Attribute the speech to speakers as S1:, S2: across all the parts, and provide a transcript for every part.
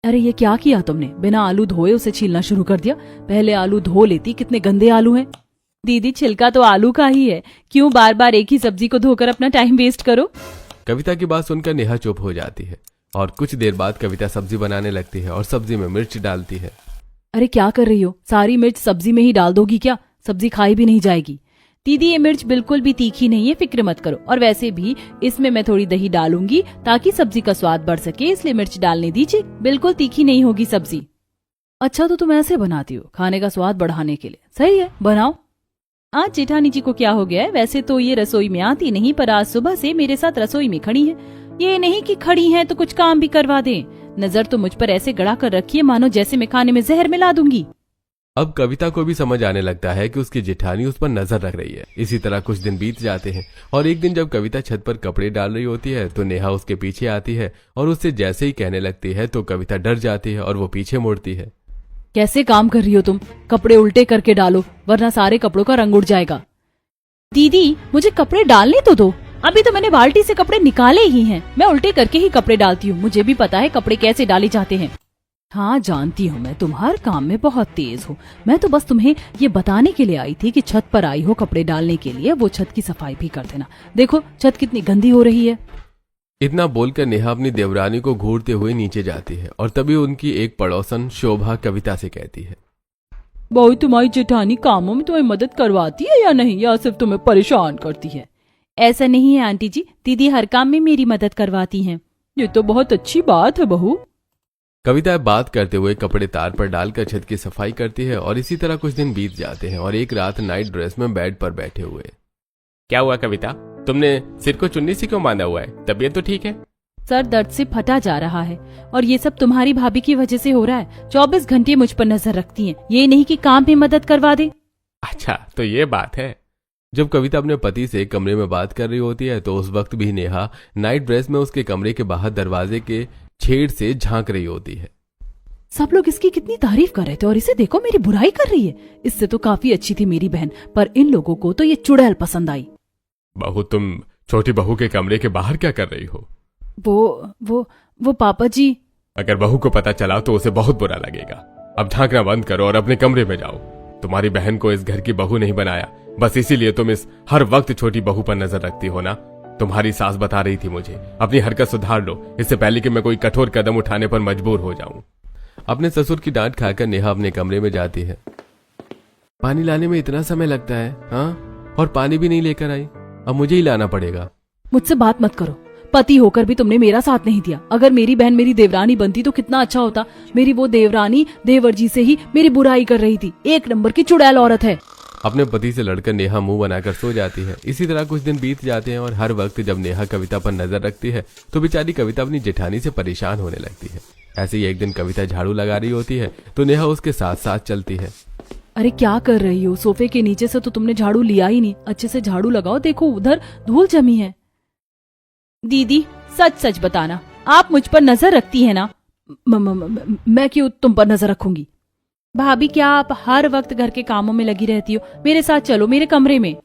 S1: अरे ये क्या किया तुमने, बिना आलू धोए उसे छीलना शुरू कर दिया। पहले आलू धो लेती, कितने गंदे आलू हैं। दीदी छिलका तो आलू का ही है, क्यों बार बार एक ही सब्जी को धोकर अपना टाइम वेस्ट करो।
S2: कविता की बात सुनकर नेहा चुप हो जाती है और कुछ देर बाद कविता सब्जी बनाने लगती है और सब्जी में मिर्च डालती है।
S1: अरे क्या कर रही हो, सारी मिर्च सब्जी में ही डाल दोगी क्या? सब्जी खाई भी नहीं जाएगी। दीदी ये मिर्च बिल्कुल भी तीखी नहीं है, फिक्र मत करो। और वैसे भी इसमें मैं थोड़ी दही डालूंगी ताकि सब्जी का स्वाद बढ़ सके, इसलिए मिर्च डालने दीजिए, बिल्कुल तीखी नहीं होगी सब्जी। अच्छा तो तुम ऐसे बनाती हो खाने का स्वाद बढ़ाने के लिए, सही है बनाओ। आज जेठानी जी को क्या हो गया है, वैसे तो ये रसोई में आती नहीं, पर आज सुबह से मेरे साथ रसोई में खड़ी है। ये नहीं कि खड़ी है तो कुछ काम भी करवा दें, नजर तो मुझ पर ऐसे गड़ा कर रखी है मानो जैसे मैं खाने में जहर मिला दूंगी।
S2: अब कविता को भी समझ आने लगता है कि उसकी जेठानी उस पर नजर रख रही है। इसी तरह कुछ दिन बीत जाते हैं और एक दिन जब कविता छत पर कपड़े डाल रही होती है तो नेहा उसके पीछे आती है और उससे जैसे ही कहने लगती है तो कविता डर जाती है और वो पीछे मुड़ती है।
S1: कैसे काम कर रही हो तुम, कपड़े उल्टे करके डालो वरना सारे कपड़ों का रंग उड़ जाएगा। दीदी मुझे कपड़े डालने तो दो, अभी तो मैंने बाल्टी से कपड़े निकाले ही हैं। मैं उल्टे करके ही कपड़े डालती हूँ, मुझे भी पता है कपड़े कैसे डाले जाते हैं। हाँ जानती हूँ मैं, तुम हर काम में बहुत तेज हो। मैं तो बस तुम्हें ये बताने के लिए आई थी कि छत पर आई हो कपड़े डालने के लिए, वो छत की सफाई भी कर देना। देखो छत कितनी गंदी हो रही है।
S2: इतना बोलकर नेहा अपनी देवरानी को घूरते हुए नीचे जाती है और तभी उनकी एक पड़ोसन शोभा कविता से कहती है,
S1: बहू तुम्हारी जेठानी कामों में तुम्हें मदद करवाती है या नहीं, या सिर्फ तुम्हें परेशान करती है? ऐसा नहीं है आंटी जी, दीदी हर काम में मेरी मदद करवाती हैं। ये तो बहुत अच्छी बात है बहू।
S2: कविता बात करते हुए कपड़े तार पर डालकर छत की सफाई करती है और इसी तरह कुछ दिन बीत जाते हैं और एक रात नाइट ड्रेस में बेड पर बैठे हुए।
S3: क्या हुआ कविता, तुमने सिर को चुन्नी से क्यों बांधा हुआ है? तबीयत तो ठीक है?
S1: सर दर्द से फटा जा रहा है और ये सब तुम्हारी भाभी की वजह से हो रहा है। 24 घंटे मुझ पर नजर रखती हैं, ये नहीं कि काम में मदद करवा दे।
S3: अच्छा तो ये बात है।
S2: जब कविता अपने पति से कमरे में बात कर रही होती है तो उस वक्त भी नेहा नाइट ड्रेस में उसके कमरे के बाहर दरवाजे के छेड़ से झांक रही होती है।
S1: सब लोग इसकी कितनी तारीफ कर रहे थे और इसे देखो मेरी बुराई कर रही है। इससे तो काफी अच्छी थी मेरी बहन, पर इन लोगों को तो ये चुड़ैल पसंद आई।
S3: बहू तुम छोटी बहू के कमरे के बाहर क्या कर रही हो?
S1: वो पापा जी।
S3: अगर बहू को पता चला तो उसे बहुत बुरा लगेगा। अब झांकना बंद करो और अपने कमरे में जाओ। तुम्हारी बहन को इस घर की बहू नहीं बनाया, बस इसीलिए तुम इस हर वक्त छोटी बहू पर नजर रखती हो ना। तुम्हारी सास बता रही थी मुझे, अपनी हरकत सुधार लो, इससे पहले कि मैं कोई कठोर कदम उठाने पर मजबूर हो जाऊं।
S2: अपने ससुर की डांट खाकर नेहा अपने कमरे में जाती है। पानी लाने में इतना समय लगता है, हाँ? और पानी भी नहीं लेकर आई, अब मुझे ही लाना पड़ेगा।
S1: मुझसे बात मत करो, पति होकर भी तुमने मेरा साथ नहीं दिया। अगर मेरी बहन मेरी देवरानी बनती तो कितना अच्छा होता। मेरी वो देवरानी देवर जी से ही मेरी बुराई कर रही थी, एक नंबर की चुड़ैल औरत है।
S2: अपने पति से लड़कर नेहा मुंह बनाकर सो जाती है। इसी तरह कुछ दिन बीत जाते हैं और हर वक्त जब नेहा कविता पर नजर रखती है तो बेचारी कविता अपनी जेठानी से परेशान होने लगती है। ऐसे ही एक दिन कविता झाड़ू लगा रही होती है तो नेहा उसके साथ साथ चलती है।
S1: अरे क्या कर रही हो, सोफे के नीचे से तो तुमने झाड़ू लिया ही नहीं, अच्छे से झाड़ू लगाओ, देखो उधर धूल जमी है। दीदी सच सच बताना, आप मुझ पर नजर रखती है ना? मैं क्यों तुम पर नजर रखूंगी? भाभी क्या आप हर वक्त घर के कामों में लगी रहती हो? मेरे साथ चलो मेरे कमरे में।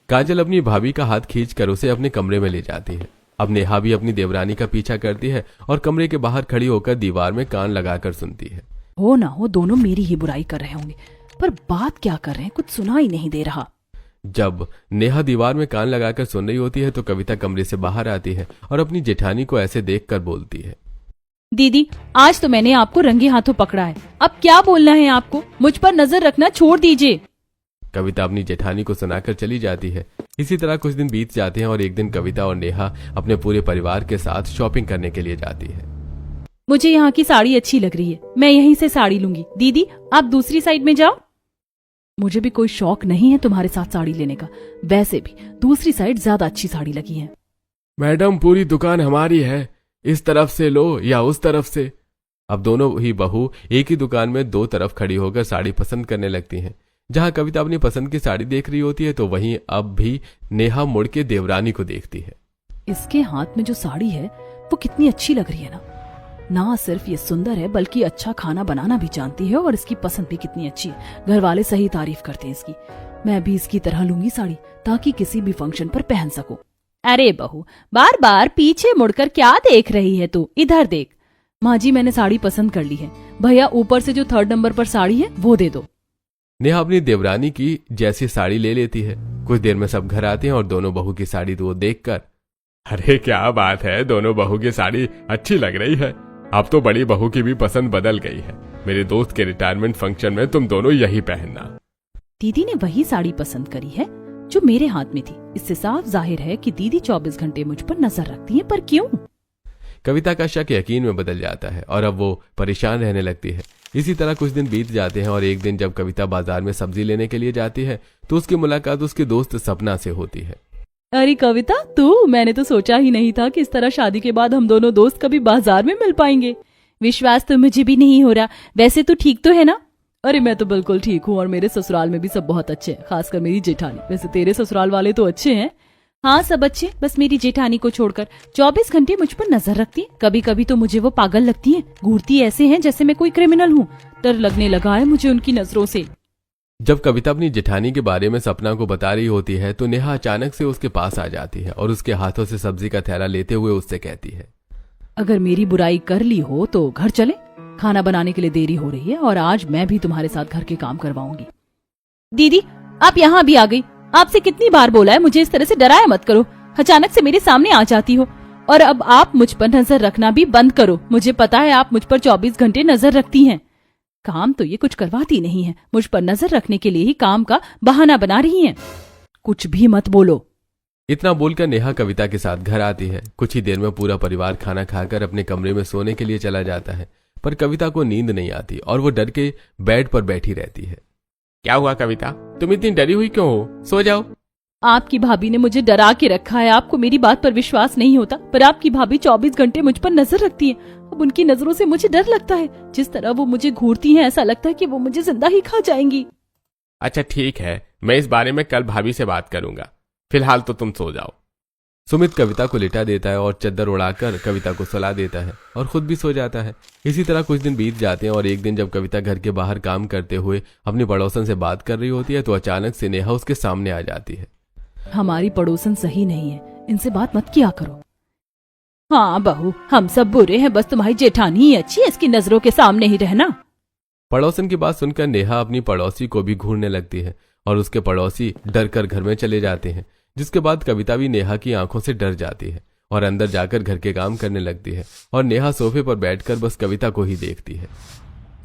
S2: काजल अपनी भाभी का हाथ खींचकर उसे अपने कमरे में ले जाती है। अब नेहा भी अपनी देवरानी का पीछा करती है और कमरे के बाहर खड़ी होकर दीवार में कान लगाकर सुनती है।
S1: हो ना हो दोनों मेरी ही बुराई कर रहे होंगे, पर बात क्या कर रहे हैं कुछ सुना ही नहीं दे रहा।
S2: जब नेहा दीवार में कान लगाकर सुन रही होती है तो कविता कमरे से बाहर आती है और अपनी जेठानी को ऐसे देखकर बोलती है,
S1: दीदी आज तो मैंने आपको रंगे हाथों पकड़ा है, अब क्या बोलना है आपको? मुझ पर नजर रखना छोड़ दीजिए।
S2: कविता अपनी जेठानी को सुनाकर चली जाती है। इसी तरह कुछ दिन बीत जाते हैं और एक दिन कविता और नेहा अपने पूरे परिवार के साथ शॉपिंग करने के लिए जाती है।
S1: मुझे यहाँ की साड़ी अच्छी लग रही है, मैं यहीं से साड़ी लूंगी। दीदी आप दूसरी साइड में जाओ। मुझे भी कोई शौक नहीं है तुम्हारे साथ साड़ी लेने का, वैसे भी दूसरी साइड ज्यादा अच्छी साड़ी लगी है।
S2: मैडम पूरी दुकान हमारी है, इस तरफ से लो या उस तरफ से। अब दोनों ही बहू एक ही दुकान में दो तरफ खड़ी होकर साड़ी पसंद करने लगती हैं। जहां कविता अपनी पसंद की साड़ी देख रही होती है तो वहीं अब भी नेहा मुड़ के देवरानी को देखती है।
S1: इसके हाथ में जो साड़ी है वो कितनी अच्छी लग रही है ना सिर्फ ये सुंदर है बल्कि अच्छा खाना बनाना भी जानती है और इसकी पसंद भी कितनी अच्छी है। घर वाले सही तारीफ करते हैं इसकी। मैं भी इसकी तरह लूंगी साड़ी ताकि किसी भी फंक्शन पर पहन सकूं। अरे बहू बार बार पीछे मुड़कर क्या देख रही है तू? इधर देख, माँ जी मैंने साड़ी पसंद कर ली है, भैया ऊपर से जो 3rd नंबर पर साड़ी है वो दे दो।
S2: नेहा अपनी देवरानी की जैसी साड़ी ले लेती है। कुछ देर में सब घर आते हैं और दोनों बहू की साड़ी वो देखकर,
S3: अरे क्या बात है, दोनों बहू की साड़ी अच्छी लग रही है। अब तो बड़ी बहू की भी पसंद बदल गई है। मेरे दोस्त के रिटायरमेंट फंक्शन में तुम दोनों यही पहनना।
S1: दीदी ने वही साड़ी पसंद करी है जो मेरे हाथ में थी। इससे साफ जाहिर है कि दीदी 24 घंटे मुझ पर नजर रखती है, पर क्यों?
S2: कविता का शक यकीन में बदल जाता है और अब वो परेशान रहने लगती है। इसी तरह कुछ दिन बीत जाते हैं और एक दिन जब कविता बाजार में सब्जी लेने के लिए जाती है तो उसकी मुलाकात उसके दोस्त सपना से होती है।
S1: अरे कविता, तू? मैंने तो सोचा ही नहीं था कि इस तरह शादी के बाद हम दोनों दोस्त कभी बाजार में मिल पाएंगे। विश्वास तो मुझे भी नहीं हो रहा। वैसे तू ठीक तो है ना? अरे मैं तो बिल्कुल ठीक हूँ और मेरे ससुराल में भी सब बहुत अच्छे हैं, खासकर मेरी जेठानी। वैसे तेरे ससुराल वाले तो अच्छे हैं? हाँ सब अच्छे, बस मेरी जेठानी को छोड़कर 24 घंटे मुझ पर नजर रखती है। कभी कभी तो मुझे वो पागल लगती है, घूरती ऐसे हैं जैसे मैं कोई क्रिमिनल हूँ। डर लगने लगा है मुझे उनकी नजरों से।
S2: जब कविता अपनी जेठानी के बारे में सपना को बता रही होती है तो नेहा अचानक से उसके पास आ जाती है और उसके हाथों से सब्जी का थैला लेते हुए उससे कहती है,
S1: अगर मेरी बुराई कर ली हो तो घर चले। खाना बनाने के लिए देरी हो रही है और आज मैं भी तुम्हारे साथ घर के काम करवाऊंगी। दीदी आप यहाँ भी आ गई। आपसे कितनी बार बोला है मुझे इस तरह से डराया मत करो। अचानक से मेरे सामने आ जाती हो और अब आप मुझ पर नजर रखना भी बंद करो। मुझे पता है आप मुझ पर 24 घंटे नजर रखती हैं। काम तो ये कुछ करवाती नहीं है, मुझ पर नजर रखने के लिए ही काम का बहाना बना रही हैं। कुछ भी मत बोलो।
S2: इतना बोलकर नेहा कविता के साथ घर आती है। कुछ ही देर में पूरा परिवार खाना खाकर अपने कमरे में सोने के लिए चला जाता है, पर कविता को नींद नहीं आती और वो डर के बेड पर बैठी रहती है।
S3: क्या हुआ कविता, तुम इतनी डरी हुई क्यों हो? सो जाओ।
S1: आपकी भाभी ने मुझे डरा के रखा है। आपको मेरी बात पर विश्वास नहीं होता, पर आपकी भाभी 24 घंटे मुझ पर नजर रखती है। अब उनकी नजरों से मुझे डर लगता है। जिस तरह वो मुझे घूरती हैं, ऐसा लगता है कि वो मुझे जिंदा ही खा जाएंगी।
S3: अच्छा ठीक है, मैं इस बारे में कल भाभी से बात करूंगा। फिलहाल तो तुम सो जाओ।
S2: सुमित कविता को लिटा देता है और चद्दर उड़ाकर कविता को सुला देता है और खुद भी सो जाता है। इसी तरह कुछ दिन बीत जाते हैं और एक दिन जब कविता घर के बाहर काम करते हुए अपनी पड़ोसन से बात कर रही होती है तो अचानक से नेहा उसके सामने आ जाती है।
S1: हमारी पड़ोसन सही नहीं है, इनसे बात मत किया करो। हाँ बहू, हम सब बुरे हैं, बस तुम्हारी जेठानी ही अच्छी है, इसकी नजरों के सामने ही रहना।
S2: पड़ोसन की बात सुनकर नेहा अपनी पड़ोसी को भी घूरने लगती है और उसके पड़ोसी डर कर घर में चले जाते हैं, जिसके बाद कविता भी नेहा की आंखों से डर जाती है और अंदर जाकर घर के काम करने लगती है और नेहा सोफे पर बैठकर बस कविता को ही देखती है।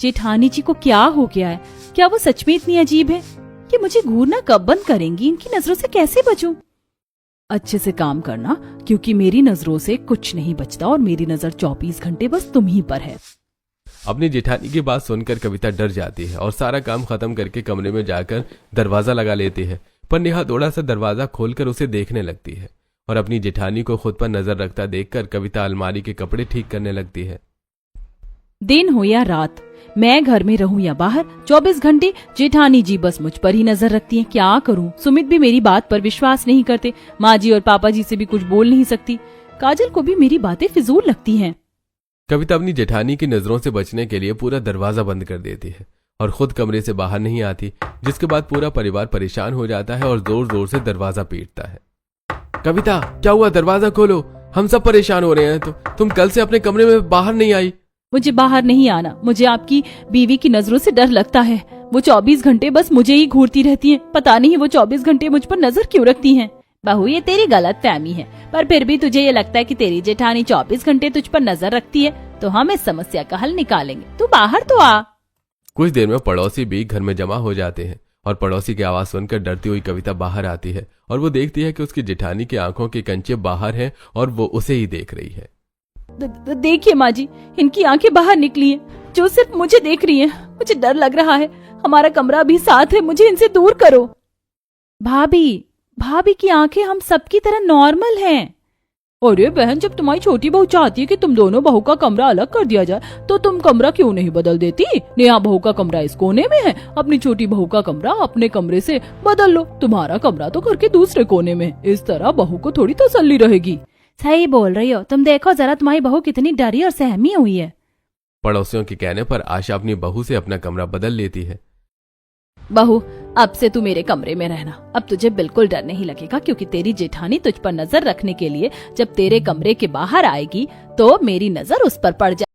S1: जेठानी जी को क्या हो गया है? क्या वो सच में इतनी अजीब है कि मुझे घूरना कब बंद करेंगी? इनकी नजरों से कैसे बचूं? अच्छे से काम करना, क्योंकि मेरी नजरों से कुछ नहीं बचता और मेरी नजर 24 घंटे बस तुम ही पर है।
S2: अपनी जेठानी की बात सुनकर कविता डर जाती है और सारा काम खत्म करके कमरे में जाकर दरवाजा लगा लेती है, पर नेहा थोड़ा सा दरवाजा खोलकर उसे देखने लगती है और अपनी जेठानी को खुद पर नजर रखता देखकर कविता अलमारी के कपड़े ठीक करने लगती है।
S1: दिन हो या रात, मैं घर में रहूं या बाहर, 24 घंटे जेठानी जी बस मुझ पर ही नजर रखती हैं। क्या करूं? सुमित भी मेरी बात पर विश्वास नहीं करते, माँ जी और पापा जी से भी कुछ बोल नहीं सकती, काजल को भी मेरी बातें फिजूल लगती हैं।
S2: कविता अपनी जेठानी की नजरों से बचने के लिए पूरा दरवाजा बंद कर देती है और खुद कमरे से बाहर नहीं आती, जिसके बाद पूरा परिवार परेशान हो जाता है और जोर जोर से दरवाजा पीटता है। कविता क्या हुआ? दरवाजा खोलो, हम सब परेशान हो रहे हैं। तो तुम कल से अपने कमरे में बाहर नहीं आई।
S1: मुझे बाहर नहीं आना, मुझे आपकी बीवी की नजरों से डर लगता है। वो 24 घंटे बस मुझे ही घूरती रहती हैं। पता नहीं वो 24 घंटे मुझ पर नजर क्यों रखती हैं। बहू ये तेरी गलत फहमी है, पर फिर भी तुझे ये लगता है कि तेरी जेठानी 24 घंटे तुझ पर नजर रखती है, तो हम इस समस्या का हल निकालेंगे। तू बाहर तो आ।
S2: कुछ देर में पड़ोसी भी घर में जमा हो जाते हैं और पड़ोसी की आवाज सुनकर डरती हुई कविता बाहर आती है और वो देखती है कि उसकी जेठानी की आंखों के कंचे बाहर हैं और वो उसे ही देख रही है।
S1: देखिए माँ जी, इनकी आंखें बाहर निकली हैं, जो सिर्फ मुझे देख रही हैं। मुझे डर लग रहा है, हमारा कमरा भी साथ है, मुझे इनसे दूर करो। भाभी की आंखें हम सबकी तरह नॉर्मल हैं। अरे बहन, जब तुम्हारी छोटी बहू चाहती है कि तुम दोनों बहू का कमरा अलग कर दिया जाए, तो तुम कमरा क्यों नहीं बदल देती? नेहा बहू का कमरा इस कोने में है, अपनी छोटी बहू का कमरा अपने कमरे से बदल लो। तुम्हारा कमरा तो घर के दूसरे कोने में, इस तरह बहू को थोड़ी तसल्ली रहेगी। सही बोल रही हो तुम, देखो जरा तुम्हारी बहू कितनी डरी और सहमी हुई है।
S2: पड़ोसियों के कहने पर आशा अपनी बहू से अपना कमरा बदल लेती है।
S1: बहू अब से तू मेरे कमरे में रहना, अब तुझे बिल्कुल डर नहीं लगेगा, क्योंकि तेरी जेठानी तुझ पर नजर रखने के लिए जब तेरे कमरे के बाहर आएगी तो मेरी नजर उस पर पड़ जाएगी।